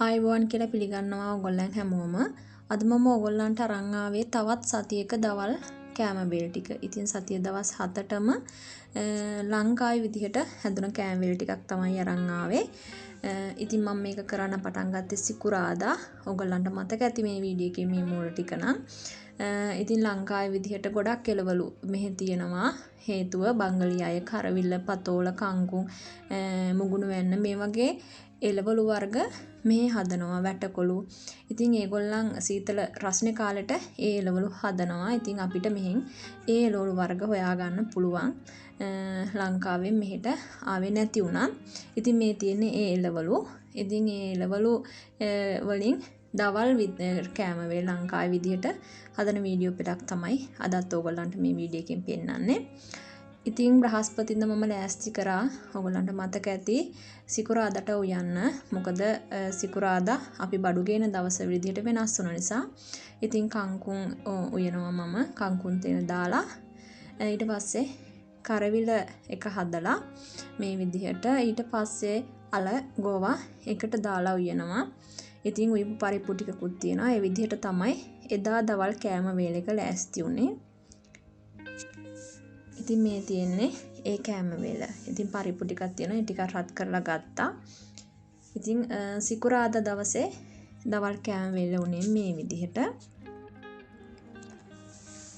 ආයුබෝවන් කියලා පිළිගන්නවා ඔයගොල්ලන් හැමෝම. අද මම ඔයගොල්ලන්ට අරන් ආවේ තවත් සතියක දවල් කෑම බෙල් ටික. ඉතින් සතිය දවස් 7ටම ලංකාවේ විදිහට හැදුන කෑම බෙල් ටිකක් තමයි අරන් ආවේ. ඉතින් මම මේක කරන්න පටන් ගත්තේ සිකුරාදා. ඔයගොල්ලන්ට මතක ඇති මේ වීඩියෝ එකේ මේ මූල ටික නම්. ඉතින් ලංකාවේ විදිහට ගොඩක් එළවලු මෙහෙ තියෙනවා. හේතුව බංගලි අය කරවිල්ල, පතෝල, කංකුම්, මුගුණු වැන්න මේ වගේ එළවලු වර්ග මේ හදනවා වැටකොළු. ඉතින් ඒගොල්ලන් සීතල රස්නේ කාලෙට ඒ එළවලු හදනවා. ඉතින් අපිට මෙහෙන් ඒ එළවලු වර්ග හොයාගන්න පුළුවන්. ලංකාවෙන් මෙහෙට ආවේ නැති වුණා. ඉතින් මේ තියෙන්නේ ඒ එළවලු. ඉතින් ඒ එළවලු වලින් දවල් කෑම වේ ලංකාවේ විදිහට හදන වීඩියෝ එකක් තමයි අදත් ඕගොල්ලන්ට මේ වීඩියෝ එකෙන් පෙන්නන්නේ. ඉතින් බ්‍රහස්පතින්ද මම ලෑස්ති කරා ඔයගොල්ලන්ට මතක ඇති සිකුරාදාට උයන්න. මොකද සිකුරාදා අපි බඩු ගේන දවස විදිහට වෙනස් වුණ නිසා. ඉතින් කංකුම් උයනවා මම කංකුම් තෙල් දාලා. ඊට පස්සේ කරවිල එක හදලා මේ විදිහට ඊට පස්සේ අල ගෝවා එකට දාලා උයනවා. ඉතින් උයපු පරිප්පු ටිකකුත් තියෙනවා. ඒ විදිහට තමයි එදා දවල් කෑම වේල එක ලෑස්ති උනේ. ඉතින් මේ තියෙන්නේ ඒ කෑම වේල. ඉතින් පරිප්පු ටිකක් තියෙනවා. ඒ ටික රත් කරලා ගත්තා. ඉතින් සිකුරාදා දවසේ දවල් කෑම වේල උනේ මේ විදිහට.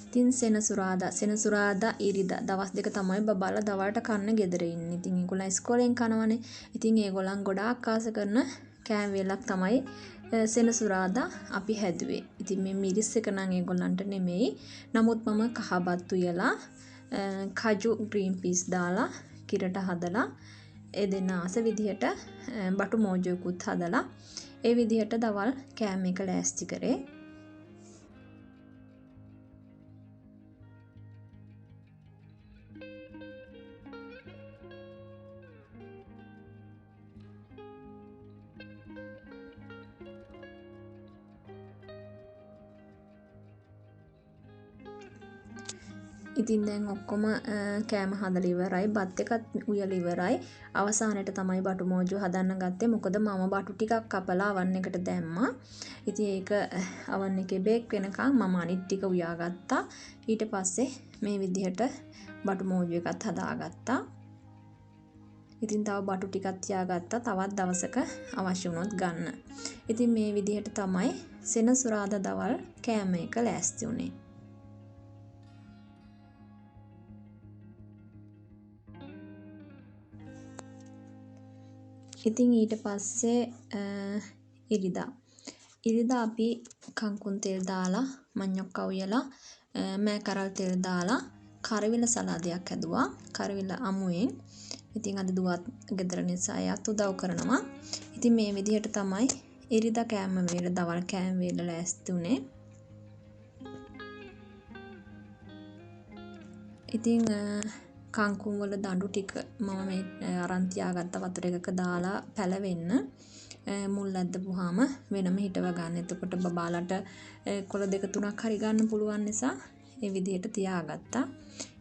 ඉතින් සෙනසුරාදා ඉරිදා දවස් දෙක තමයි බබාලා දවල්ට කන්න ගෙදර ඉන්නේ. ඉතින් ඒගොල්ලන් ඉස්කෝලෙන් කනවනේ. ඉතින් ඒගොල්ලන් ගොඩාක් ආස කරන කෑම වේලක් තමයි සෙනසුරාදා අපි හැදුවේ. ඉතින් මේ මිරිස් එක නම් ඒගොල්ලන්ට නෙමෙයි. නමුත් මම කහබත් උයලා කජු ග්‍රීන් පීස් දාලා කිරට හදලා ඒ දෙන්න ආස විදිහට බටු මෝජුවකුත් හදලා ඒ විදිහට දවල් කෑම එක ලෑස්ති කරේ. ඉතින් දැන් ඔක්කොම කෑම හදලා ඉවරයි. බත් එකත් උයලා ඉවරයි. අවසානයේ තමයි බටු මෝජු හදන්න ගත්තේ. මොකද මම බටු ටිකක් කපලා අවන් එකට දැම්මා. ඉතින් ඒක අවන් එකේ බේක් වෙනකන් මම අනිත් ටික උයාගත්තා. ඊට පස්සේ මේ විදිහට බටු මෝජු එකත් හදාගත්තා. ඉතින් තව බටු ටිකක් තියාගත්තා. තවත් දවසක අවශ්‍ය වුණොත් ගන්න. ඉතින් මේ විදිහට තමයි සෙනසුරාදා දවල් කෑම එක ලෑස්ති වුණේ. ඉතින් ඊට පස්සේ ඉරිදා අපි කංකුම් තෙල් දාලා මඤ්ඤොක්කා උයලා මෑකරල් තෙල් දාලා කරවිල සලාදයක් හැදුවා. කරවිල අමුයෙන්. ඉතින් අද දුවත් ගෙදර නිසා එයාත් උදව් කරනවා. ඉතින් මේ විදිහට තමයි ඉරිදා කෑම වේල දවල් කෑම වේල ලෑස්ති උනේ. ඉතින් කංකුම් වල දඬු ටික මම මේ අරන් තියාගත්ත වතුර එකක දාලා පැලවෙන්න. මුල් ඇද්දපුවාම වෙනම හිටව ගන්න. එතකොට බබාලට කොළ දෙක තුනක් හරි ගන්න පුළුවන් නිසා ඒ විදිහට තියාගත්තා.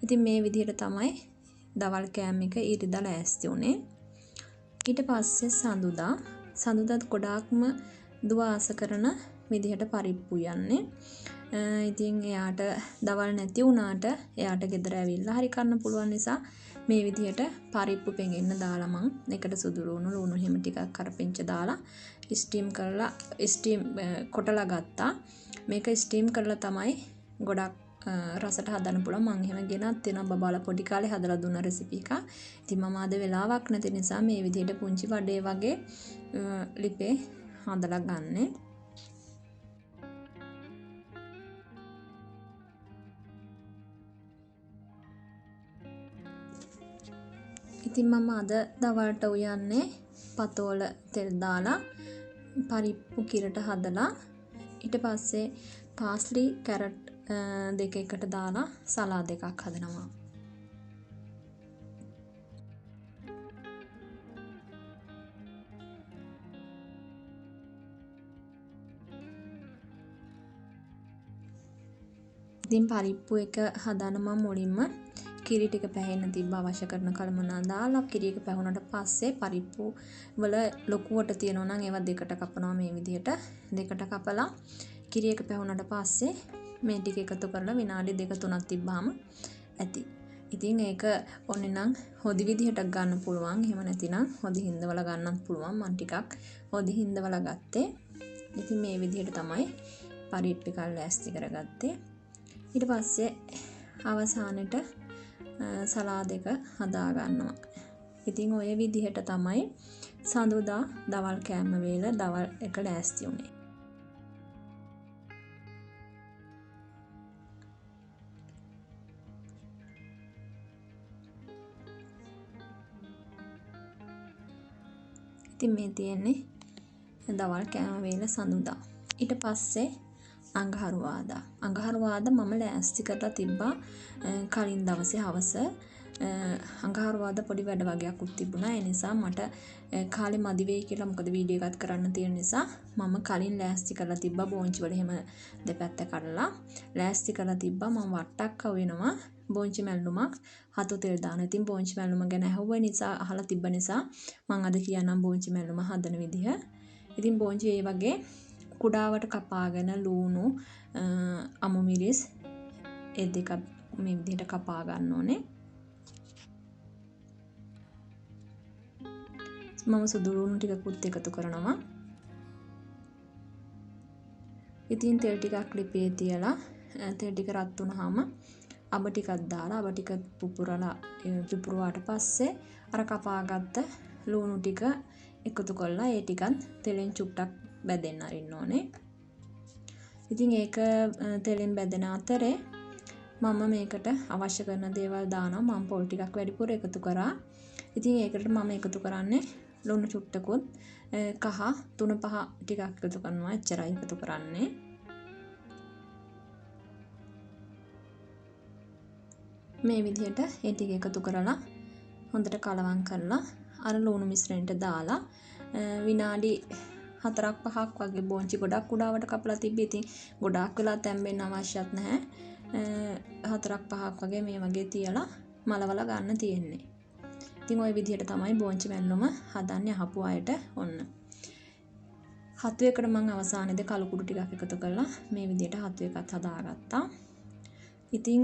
ඉතින් මේ විදිහට තමයි දවල් කෑම එක ඉරිදා ලෑස්ති උනේ. ඊට පස්සේ සඳුදාත් ගොඩාක්ම දුව ආස කරන විදිහට පරිප්පු යන්නේ. ඉතින් එයාට දවල් නැති වුණාට එයාට ගෙදර ඇවිල්ලා හරි කන්න පුළුවන් නිසා මේ විදිහට පරිප්පු පෙඟෙන්න දාලා මං එකට සුදු ලුණු හිම ටිකක් කරපිංච දාලා ස්ටීම් කොටලා ගත්තා. මේක ස්ටීම් කරලා තමයි ගොඩක් රසට හදන්න පුළුවන්. මං එහෙම ගෙනත් තියෙනවා බබාලා පොඩි කාලේ හදලා දුන්න රෙසිපි එක. ඉතින් මම අද වෙලාවක් නැති නිසා මේ විදිහට පුංචි වඩේ වගේ ලිපේ හදලා ගන්නේ. ඉතින් මම අද දවල්ට උයන්නේ පතෝල තෙල් දාලා පරිප්පු කිරට හදලා ඊට පස්සේ පාස්ලි කැරට් දෙක එකට දාලා සලාද එකක් හදනවා. ඉතින් පරිප්පු එක හදන මම මුලින්ම කිරි ටික පැහෙන්න තිබ්බ අවශ්‍ය කරන කලමනා දාලා කිරි එක පැහුනට පස්සේ පරිප්පු වල ලොකුවට තියෙනවා නම් ඒවා දෙකට කපනවා මේ විදිහට. දෙකට කපලා කිරි එක පැහුනට පස්සේ මේ ටික එකතු කරලා විනාඩි 2-3ක් තිබ්බාම ඇති. ඉතින් ඒක ඕනේ නම් හොදි විදිහට ගන්න පුළුවන්. එහෙම නැතිනම් හොදි හින්දවල ගන්නත් පුළුවන්. මම ටිකක් හොදි හින්දවල ගත්තේ. ඉතින් මේ විදිහට තමයි පරිප්පු එකක් ලෑස්ති කරගත්තේ. ඊට පස්සේ අවසානෙට සලාද එක හදා ගන්නවා. ඉතින් ඔය විදිහට තමයි සඳුදා දවල් කෑම වේල දවල් එක ලෑස්ති වුණේ. ඉතින් මේ තියෙන්නේ දවල් කෑම වේල සඳුදා. ඊට පස්සේ අඟහරුවාදා. අඟහරුවාදා මම ලෑස්ති කරලා තිබ්බා කලින් දවසේ හවස. අඟහරුවාදා පොඩි වැඩ වගේකුත් තිබුණා. ඒ නිසා මට කාලේ මදි වෙයි කියලා මොකද වීඩියෝ එකක් කරන්න තියෙන නිසා මම කලින් ලෑස්ති කරලා තිබ්බා බෝංචි වල එහෙම දෙපැත්ත කඩලා ලෑස්ති කරලා තිබ්බා. මම වට්ටක් කවෙනවා බෝංචි මැල්ලුමක් හතු තෙල් දාන. ඉතින් බෝංචි මැල්ලුම ගැන අහුව නිසා අහලා තිබ්බ නිසා මම අද කියන්නම් බෝංචි මැල්ලුම හදන විදිහ. ඉතින් බෝංචි ඒ වගේ කුඩාවට කපාගෙන ලූණු අමු මිරිස් ඒ දෙක මේ විදිහට කපා ගන්න ඕනේ. මම සුදු ලූණු ටිකකුත් එකතු කරනවා. ඉතින් තෙල් ටිකක් ලිපේ තියලා තෙල් ටික රත් වුණාම අබ ටිකක් දාලා අබ ටික පුපුරුවාට පස්සේ අර කපාගත්ත ලූණු ටික එකතු කරලා ඒ ටිකත් තෙලෙන් චුට්ටක් බැදෙන්න අරින්න ඕනේ. ඉතින් ඒක තෙලෙන් බැදෙන අතරේ මම මේකට අවශ්‍ය කරන දේවල් දානවා. මම පොල් ටිකක් වැඩිපුර එකතු කරා. ඉතින් ඒකට මම එකතු කරන්නේ ලුණු චුට්ටකුත් කහ 3-5 ටිකක් එකතු කරනවා. එච්චරයි එකතු කරන්නේ. මේ විදිහට ඒ ටික එකතු කරලා හොඳට කලවම් කරලා අර ලුණු මිශ්‍රණයට දාලා විනාඩි 4-5ක් වගේ බෝංචි ගොඩක් කුඩාවට කපලා තිබ්බේ. ඉතින් ගොඩාක් වෙලා තැම්බෙන්න අවශ්‍යත් නැහැ. 4-5ක් වගේ මේ වගේ තියලා මලවලා ගන්න තියෙන්නේ. ඉතින් ওই විදිහට තමයි බෝංචි මැල්ලුම හදන්නේ අහපු අයට ඔන්න. හතු එකට මම අවසානයේදී කළු කුඩු ටිකක් එකතු කරලා මේ විදිහට හතු එකත් හදාගත්තා. ඉතින්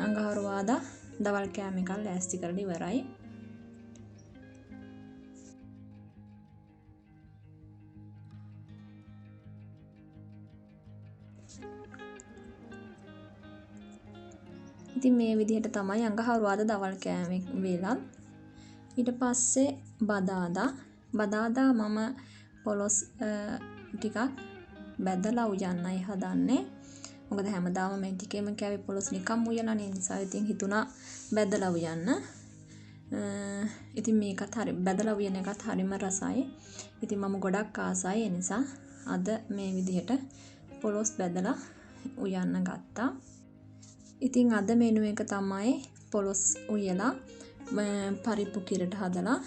අඟහරුවාදා දවල් කෑම එකක් ලෑස්ති කරලා ඉවරයි. ඉතින් මේ විදිහට තමයි අඟහරුවාදා දවල් කෑම වේලත්. ඊට පස්සේ බදාදා මම පොලොස් ටිකක් බැදලා උයන්නයි හදන්නේ. මොකද හැමදාම මේ ටිකේම කෑවේ පොලොස් නිකම් උයලා නේ නිසා ඉතින් හිතුණා බැදලා උයන්න. ඉතින් මේකත් හරි බැදලා උයන එකත් හරිම රසයි. ඉතින් මම ගොඩක් ආසයි. ඒ නිසා අද මේ විදිහට පොලොස් බැදලා උයන්න ගත්තා. ඉතින් අද මෙනු එක තමයි පොලොස් උයලා පරිප්පු කිරට හදලා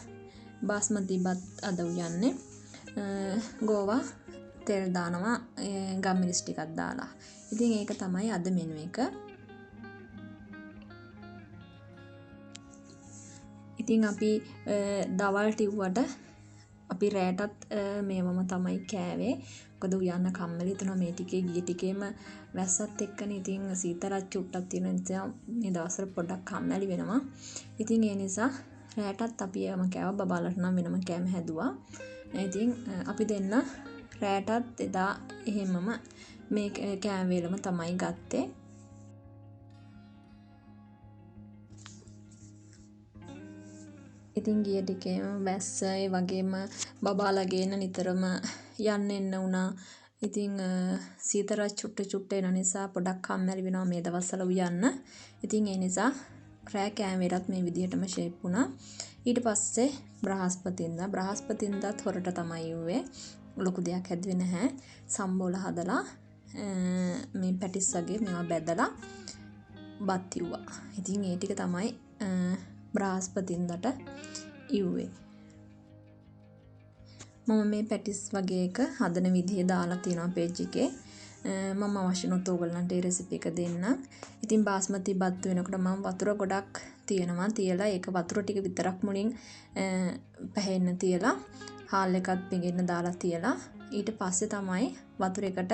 බාස්මති බත් අද උයන්නේ. ගෝවා තෙල් දානවා ගම්මිරිස් ටිකක් දාලා. ඉතින් ඒක තමයි අද මෙනු එක. ඉතින් අපි දවල් ටිව්වට අපි රෑටත් මේවම තමයි කෑවේ. මොකද උයන්න කම්මැලි තුන මේ ටිකේ ගිය ටිකේම වැස්සත් එක්කනේ. ඉතින් සීතලත් චුට්ටක් තියෙන නිසා මේ දවස්වල පොඩ්ඩක් කම්මැලි වෙනවා. ඉතින් ඒ නිසා රෑටත් අපි ඒවම කෑවා. බබාලට නම් වෙනම කෑම හැදුවා. ඉතින් අපි දෙන්න රෑටත් එදා එහෙමම මේ කෑම වේලම තමයි ගත්තේ. ඉතින් ගිය ටිකේම වැස්ස ඒ වගේම බබාලගේන නිතරම යන්න එන්න වුණා. ඉතින් සීතලත් චුට්ට එන නිසා පොඩක් කම්මැලි වෙනවා මේ දවස්වල උයන්න. ඉතින් ඒ නිසා රෑ කෑම වේලත් මේ විදිහටම ෂේප් වුණා. ඊට පස්සේ බ්‍රහස්පතින්දාත් හොරට තමයි යුවේ. ලොකු දෙයක් හැදුවේ නැහැ. සම්බෝල හදලා මේ පැටිස් වගේ මේවා බැදලා බත් යුවා. ඉතින් ඒ ටික තමයි බ්‍රහස්පතින්දාට යුවේ. මම මේ පැටිස් වගේ එක හදන විදිහ දාලා තියෙනවා පේජ් එකේ. මම අවශ්‍ය නොත් ඕගොල්ලන්ට ඒ රෙසිපි එක දෙන්නම්. ඉතින් බාස්මති බත් වෙනකොට මම වතුර ගොඩක් තියෙනවා. තියලා ඒක වතුර ටික විතරක් මුලින් පැහෙන්න තියලා හාල් එකත් පිඟින්න දාලා තියලා ඊට පස්සේ තමයි වතුර එකට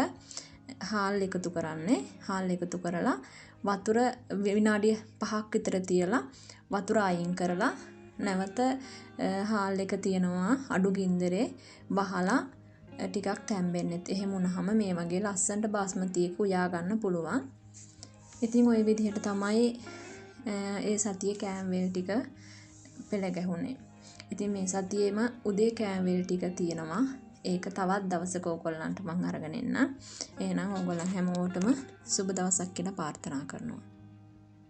හාල් එකතු කරන්නේ. හාල් එකතු කරලා වතුර විනාඩි 5ක් විතර තියලා වතුර අයින් කරලා නැවත හාල් එක තියනවා අඩු ගින්දරේ වහලා ටිකක් තැම්බෙන්නෙත්. එහෙම වුණාම මේ වගේ ලස්සනට බාස්මති එක උයා ගන්න පුළුවන්. ඉතින් ওই විදිහට තමයි ඒ සතියේ කෑම වේල් ටික පෙළ ගැහුනේ. ඉතින් මේ සතියේම උදේ කෑම වේල් ටික තියෙනවා. ඒක තවත් දවසක ඕගොල්ලන්ට මම අරගෙන එන්න. එහෙනම් ඕගොල්ලන් හැමෝටම සුබ දවසක් කියලා ප්‍රාර්ථනා කරනවා.